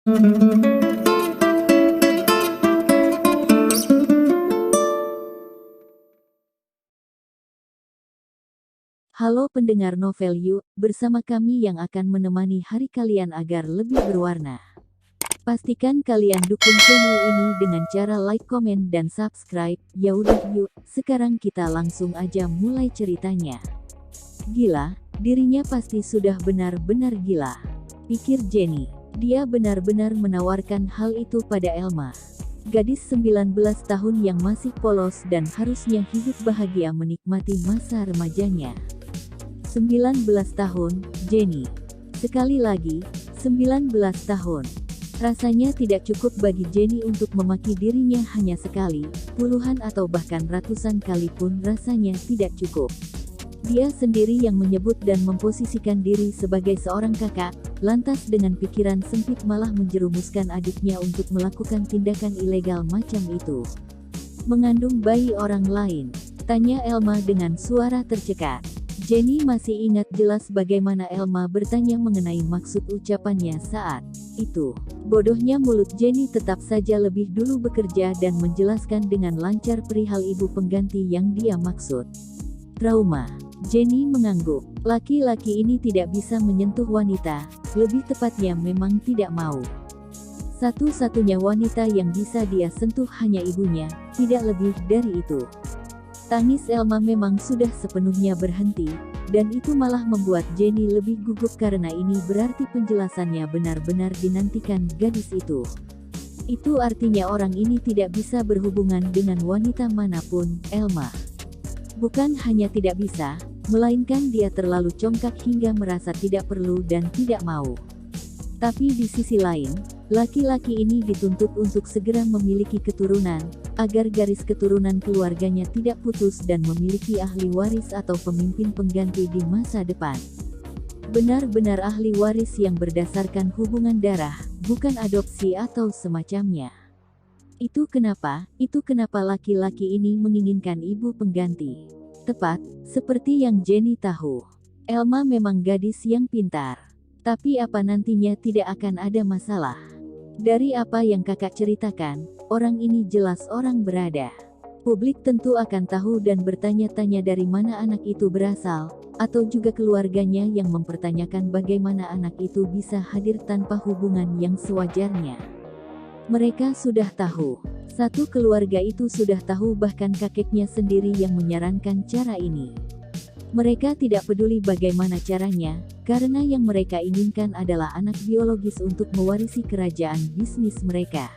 Halo pendengar Novel Yuk, bersama kami yang akan menemani hari kalian agar lebih berwarna. Pastikan kalian dukung channel ini dengan cara like, komen, dan subscribe. Yaudah yuk, sekarang kita langsung aja mulai ceritanya. Gila, dirinya pasti sudah benar-benar gila, pikir Jenny. Dia benar-benar menawarkan hal itu pada Elma. Gadis 19 tahun yang masih polos dan harusnya hidup bahagia menikmati masa remajanya. 19 tahun, Jenny. Sekali lagi, 19 tahun. Rasanya tidak cukup bagi Jenny untuk memaki dirinya hanya sekali, puluhan atau bahkan ratusan kali pun rasanya tidak cukup. Dia sendiri yang menyebut dan memposisikan diri sebagai seorang kakak, lantas dengan pikiran sempit malah menjerumuskan adiknya untuk melakukan tindakan ilegal macam itu. Mengandung bayi orang lain? Tanya Elma dengan suara tercekat. Jenny masih ingat jelas bagaimana Elma bertanya mengenai maksud ucapannya saat itu. Bodohnya mulut Jenny tetap saja lebih dulu bekerja dan menjelaskan dengan lancar perihal ibu pengganti yang dia maksud. Trauma. Jenny mengangguk. Laki-laki ini tidak bisa menyentuh wanita, lebih tepatnya memang tidak mau. Satu-satunya wanita yang bisa dia sentuh hanya ibunya, tidak lebih dari itu. Tangis Elma memang sudah sepenuhnya berhenti, dan itu malah membuat Jenny lebih gugup karena ini berarti penjelasannya benar-benar dinantikan gadis itu. Itu artinya orang ini tidak bisa berhubungan dengan wanita manapun, Elma. Bukan hanya tidak bisa, melainkan dia terlalu congkak hingga merasa tidak perlu dan tidak mau. Tapi di sisi lain, laki-laki ini dituntut untuk segera memiliki keturunan, agar garis keturunan keluarganya tidak putus dan memiliki ahli waris atau pemimpin pengganti di masa depan. Benar-benar ahli waris yang berdasarkan hubungan darah, bukan adopsi atau semacamnya. Itu kenapa laki-laki ini menginginkan ibu pengganti. Tepat, seperti yang Jenny tahu. Elma memang gadis yang pintar. Tapi apa nantinya tidak akan ada masalah. Dari apa yang kakak ceritakan, orang ini jelas orang berada. Publik tentu akan tahu dan bertanya-tanya dari mana anak itu berasal, atau juga keluarganya yang mempertanyakan bagaimana anak itu bisa hadir tanpa hubungan yang sewajarnya. Mereka sudah tahu. Satu keluarga itu sudah tahu, bahkan kakeknya sendiri yang menyarankan cara ini. Mereka tidak peduli bagaimana caranya, karena yang mereka inginkan adalah anak biologis untuk mewarisi kerajaan bisnis mereka.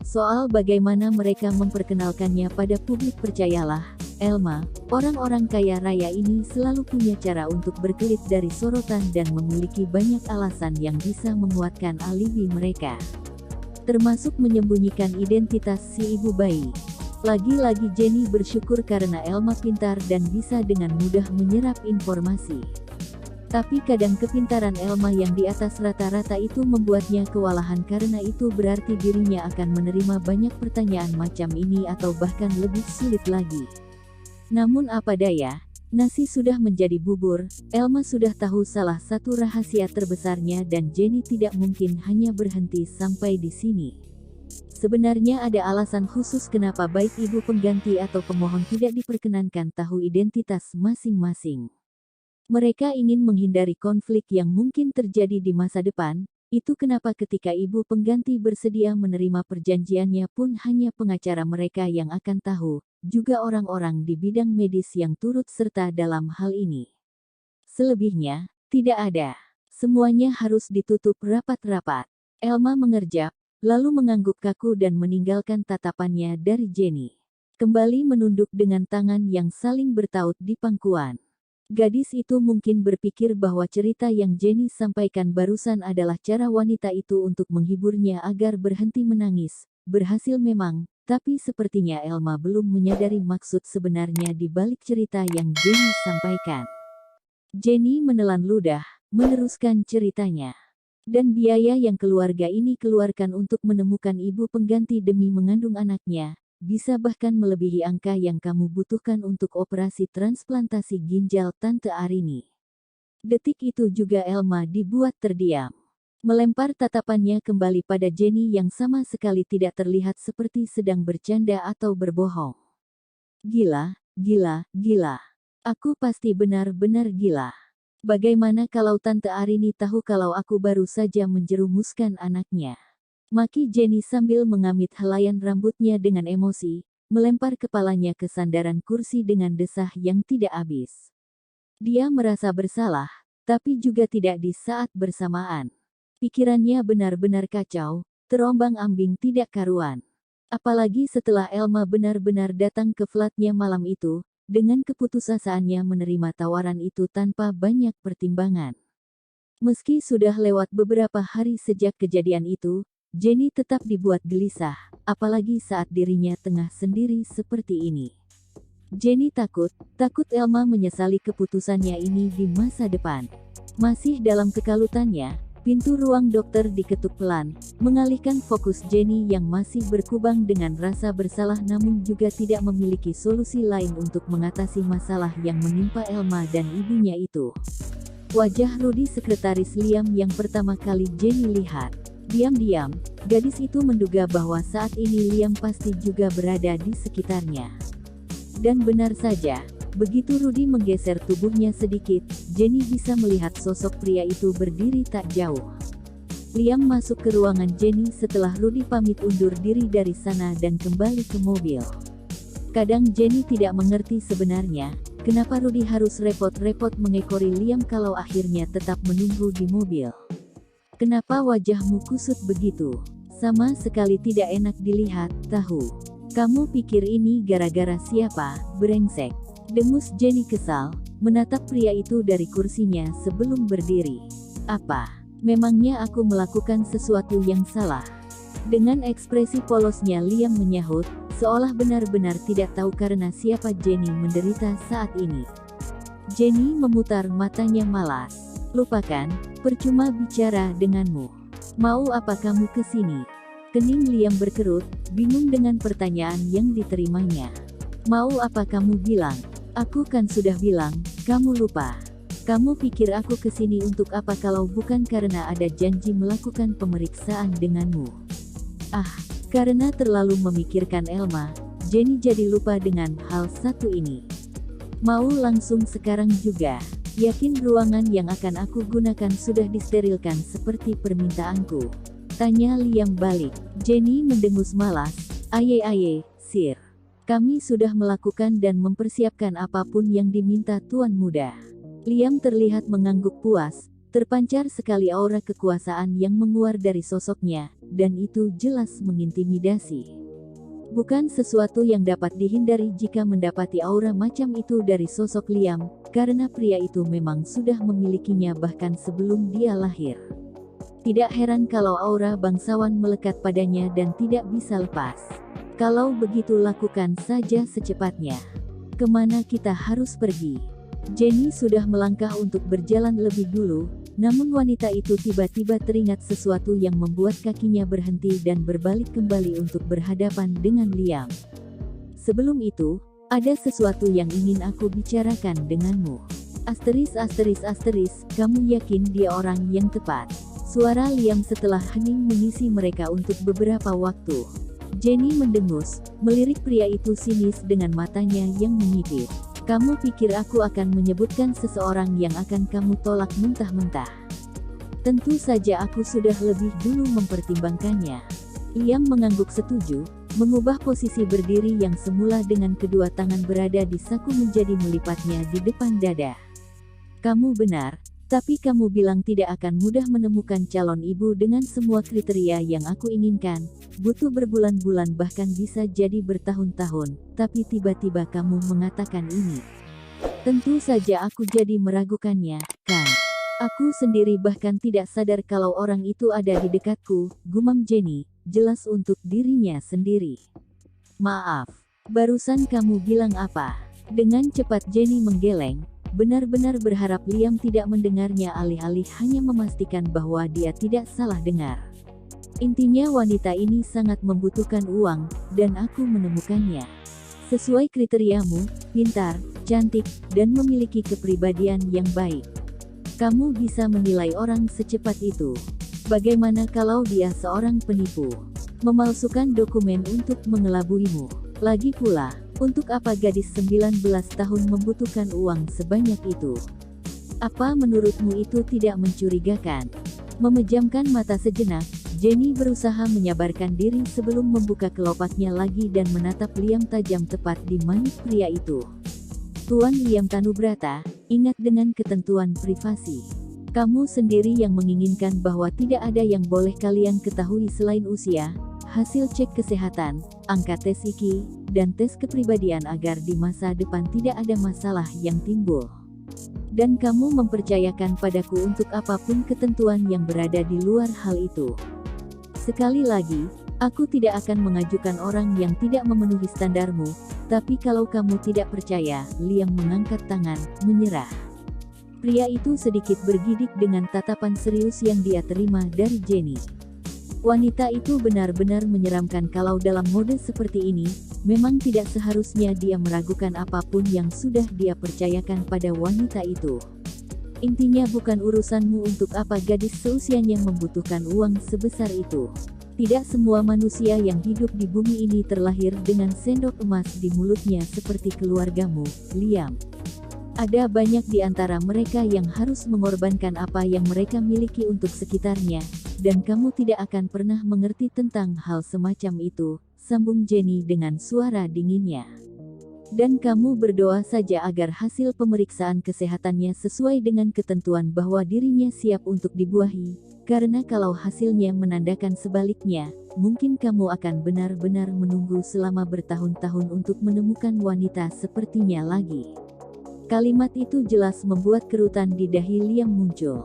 Soal bagaimana mereka memperkenalkannya pada publik, percayalah, Elma, orang-orang kaya raya ini selalu punya cara untuk berkelit dari sorotan dan memiliki banyak alasan yang bisa menguatkan alibi mereka. Termasuk menyembunyikan identitas si ibu bayi. Lagi-lagi Jenny bersyukur karena Elma pintar dan bisa dengan mudah menyerap informasi. Tapi kadang kepintaran Elma yang di atas rata-rata itu membuatnya kewalahan, karena itu berarti dirinya akan menerima banyak pertanyaan macam ini atau bahkan lebih sulit lagi. Namun apa daya, nasi sudah menjadi bubur. Elma sudah tahu salah satu rahasia terbesarnya dan Jenny tidak mungkin hanya berhenti sampai di sini. Sebenarnya ada alasan khusus kenapa baik ibu pengganti atau pemohon tidak diperkenankan tahu identitas masing-masing. Mereka ingin menghindari konflik yang mungkin terjadi di masa depan. Itu kenapa ketika ibu pengganti bersedia menerima perjanjiannya pun hanya pengacara mereka yang akan tahu, juga orang-orang di bidang medis yang turut serta dalam hal ini. Selebihnya, tidak ada. Semuanya harus ditutup rapat-rapat. Elma mengerjap, lalu mengangguk kaku dan meninggalkan tatapannya dari Jenny. Kembali menunduk dengan tangan yang saling bertaut di pangkuan. Gadis itu mungkin berpikir bahwa cerita yang Jenny sampaikan barusan adalah cara wanita itu untuk menghiburnya agar berhenti menangis. Berhasil memang, tapi sepertinya Elma belum menyadari maksud sebenarnya di balik cerita yang Jenny sampaikan. Jenny menelan ludah, meneruskan ceritanya. Dan biaya yang keluarga ini keluarkan untuk menemukan ibu pengganti demi mengandung anaknya, bisa bahkan melebihi angka yang kamu butuhkan untuk operasi transplantasi ginjal Tante Arini. Detik itu juga Elma dibuat terdiam. Melempar tatapannya kembali pada Jenny yang sama sekali tidak terlihat seperti sedang bercanda atau berbohong. Gila, gila, gila. Aku pasti benar-benar gila. Bagaimana kalau Tante Arini tahu kalau aku baru saja menjerumuskan anaknya? Maki Jenny sambil mengamit helaian rambutnya dengan emosi, melempar kepalanya ke sandaran kursi dengan desah yang tidak habis. Dia merasa bersalah, tapi juga tidak di saat bersamaan. Pikirannya benar-benar kacau, terombang-ambing tidak karuan. Apalagi setelah Elma benar-benar datang ke flatnya malam itu, dengan keputusasaannya menerima tawaran itu tanpa banyak pertimbangan. Meski sudah lewat beberapa hari sejak kejadian itu, Jenny tetap dibuat gelisah, apalagi saat dirinya tengah sendiri seperti ini. Jenny takut Elma menyesali keputusannya ini di masa depan. Masih dalam kekalutannya, pintu ruang dokter diketuk pelan, mengalihkan fokus Jenny yang masih berkubang dengan rasa bersalah namun juga tidak memiliki solusi lain untuk mengatasi masalah yang menimpa Elma dan ibunya itu. Wajah Rudy sekretaris Liam yang pertama kali Jenny lihat. Diam-diam, gadis itu menduga bahwa saat ini Liam pasti juga berada di sekitarnya. Dan benar saja, begitu Rudy menggeser tubuhnya sedikit, Jenny bisa melihat sosok pria itu berdiri tak jauh. Liam masuk ke ruangan Jenny setelah Rudy pamit undur diri dari sana dan kembali ke mobil. Kadang Jenny tidak mengerti sebenarnya, kenapa Rudy harus repot-repot mengekori Liam kalau akhirnya tetap menunggu di mobil. Kenapa wajahmu kusut begitu? Sama sekali tidak enak dilihat, tahu. Kamu pikir ini gara-gara siapa, brengsek? Dengus Jenny kesal, menatap pria itu dari kursinya sebelum berdiri. Apa? Memangnya aku melakukan sesuatu yang salah? Dengan ekspresi polosnya Liam menyahut, seolah benar-benar tidak tahu karena siapa Jenny menderita saat ini. Jenny memutar matanya malas. Lupakan, percuma bicara denganmu. Mau apa kamu kesini? Kening Liam berkerut, bingung dengan pertanyaan yang diterimanya. Mau apa kamu bilang? Aku kan sudah bilang, kamu lupa. Kamu pikir aku kesini untuk apa kalau bukan karena ada janji melakukan pemeriksaan denganmu? Ah, karena terlalu memikirkan Elma, Jenny jadi lupa dengan hal satu ini. Mau langsung sekarang juga? Yakin ruangan yang akan aku gunakan sudah disterilkan seperti permintaanku? Tanya Liam balik. Jenny mendengus malas. Aye, sir. Kami sudah melakukan dan mempersiapkan apapun yang diminta Tuan Muda. Liam terlihat mengangguk puas, terpancar sekali aura kekuasaan yang menguar dari sosoknya, dan itu jelas mengintimidasi. Bukan sesuatu yang dapat dihindari jika mendapati aura macam itu dari sosok Liam, karena pria itu memang sudah memilikinya bahkan sebelum dia lahir. Tidak heran kalau aura bangsawan melekat padanya dan tidak bisa lepas. Kalau begitu lakukan saja secepatnya. Kemana kita harus pergi? Jenny sudah melangkah untuk berjalan lebih dulu, namun wanita itu tiba-tiba teringat sesuatu yang membuat kakinya berhenti dan berbalik kembali untuk berhadapan dengan Liam. Sebelum itu, ada sesuatu yang ingin aku bicarakan denganmu. Asteris, kamu yakin dia orang yang tepat? Suara Liam setelah hening mengisi mereka untuk beberapa waktu. Jenny mendengus, melirik pria itu sinis dengan matanya yang menyipit. Kamu pikir aku akan menyebutkan seseorang yang akan kamu tolak mentah-mentah? Tentu saja aku sudah lebih dulu mempertimbangkannya. Liam mengangguk setuju, mengubah posisi berdiri yang semula dengan kedua tangan berada di saku menjadi melipatnya di depan dada. Kamu benar. Tapi kamu bilang tidak akan mudah menemukan calon ibu dengan semua kriteria yang aku inginkan, butuh berbulan-bulan bahkan bisa jadi bertahun-tahun, tapi tiba-tiba kamu mengatakan ini. Tentu saja aku jadi meragukannya, kan? Aku sendiri bahkan tidak sadar kalau orang itu ada di dekatku, gumam Jenny, jelas untuk dirinya sendiri. Maaf, barusan kamu bilang apa? Dengan cepat Jenny menggeleng. Benar-benar berharap Liam tidak mendengarnya alih-alih hanya memastikan bahwa dia tidak salah dengar. Intinya wanita ini sangat membutuhkan uang, dan aku menemukannya. Sesuai kriteriamu, pintar, cantik, dan memiliki kepribadian yang baik. Kamu bisa menilai orang secepat itu. Bagaimana kalau dia seorang penipu? Memalsukan dokumen untuk mengelabuimu. Lagi pula, untuk apa gadis 19 tahun membutuhkan uang sebanyak itu? Apa menurutmu itu tidak mencurigakan? Memejamkan mata sejenak, Jenny berusaha menyabarkan diri sebelum membuka kelopaknya lagi dan menatap Liam tajam tepat di manik pria itu. Tuan Liam Tanubrata, ingat dengan ketentuan privasi. Kamu sendiri yang menginginkan bahwa tidak ada yang boleh kalian ketahui selain usia, hasil cek kesehatan, angka tes IQ, dan tes kepribadian agar di masa depan tidak ada masalah yang timbul. Dan kamu mempercayakan padaku untuk apapun ketentuan yang berada di luar hal itu. Sekali lagi, aku tidak akan mengajukan orang yang tidak memenuhi standarmu, tapi kalau kamu tidak percaya, Liam mengangkat tangan, menyerah. Pria itu sedikit bergidik dengan tatapan serius yang dia terima dari Jenny. Wanita itu benar-benar menyeramkan kalau dalam mode seperti ini, memang tidak seharusnya dia meragukan apapun yang sudah dia percayakan pada wanita itu. Intinya bukan urusanmu untuk apa gadis seusianya membutuhkan uang sebesar itu. Tidak semua manusia yang hidup di bumi ini terlahir dengan sendok emas di mulutnya seperti keluargamu, Liam. Ada banyak di antara mereka yang harus mengorbankan apa yang mereka miliki untuk sekitarnya, dan kamu tidak akan pernah mengerti tentang hal semacam itu, sambung Jenny dengan suara dinginnya. Dan kamu berdoa saja agar hasil pemeriksaan kesehatannya sesuai dengan ketentuan bahwa dirinya siap untuk dibuahi, karena kalau hasilnya menandakan sebaliknya, mungkin kamu akan benar-benar menunggu selama bertahun-tahun untuk menemukan wanita sepertinya lagi. Kalimat itu jelas membuat kerutan di dahi Liam muncul.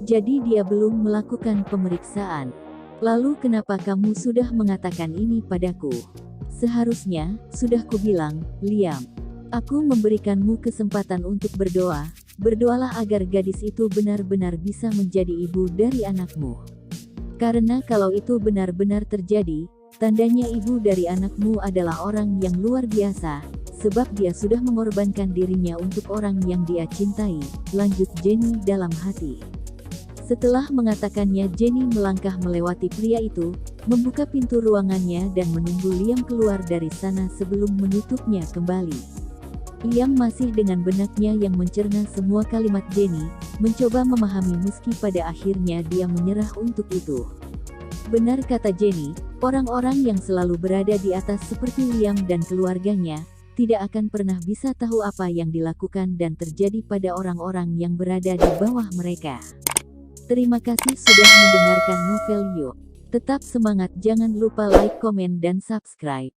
Jadi dia belum melakukan pemeriksaan. Lalu kenapa kamu sudah mengatakan ini padaku? Seharusnya, sudah kubilang, Liam. Aku memberikanmu kesempatan untuk berdoa. Berdoalah agar gadis itu benar-benar bisa menjadi ibu dari anakmu. Karena kalau itu benar-benar terjadi, tandanya ibu dari anakmu adalah orang yang luar biasa, sebab dia sudah mengorbankan dirinya untuk orang yang dia cintai, lanjut Jenny dalam hati. Setelah mengatakannya, Jenny melangkah melewati pria itu, membuka pintu ruangannya dan menunggu Liam keluar dari sana sebelum menutupnya kembali. Liam masih dengan benaknya yang mencerna semua kalimat Jenny, mencoba memahami meski pada akhirnya dia menyerah untuk itu. Benar kata Jenny, orang-orang yang selalu berada di atas seperti Liam dan keluarganya, tidak akan pernah bisa tahu apa yang dilakukan dan terjadi pada orang-orang yang berada di bawah mereka. Terima kasih sudah mendengarkan novel Yuk. Tetap semangat, jangan lupa like, komen, dan subscribe.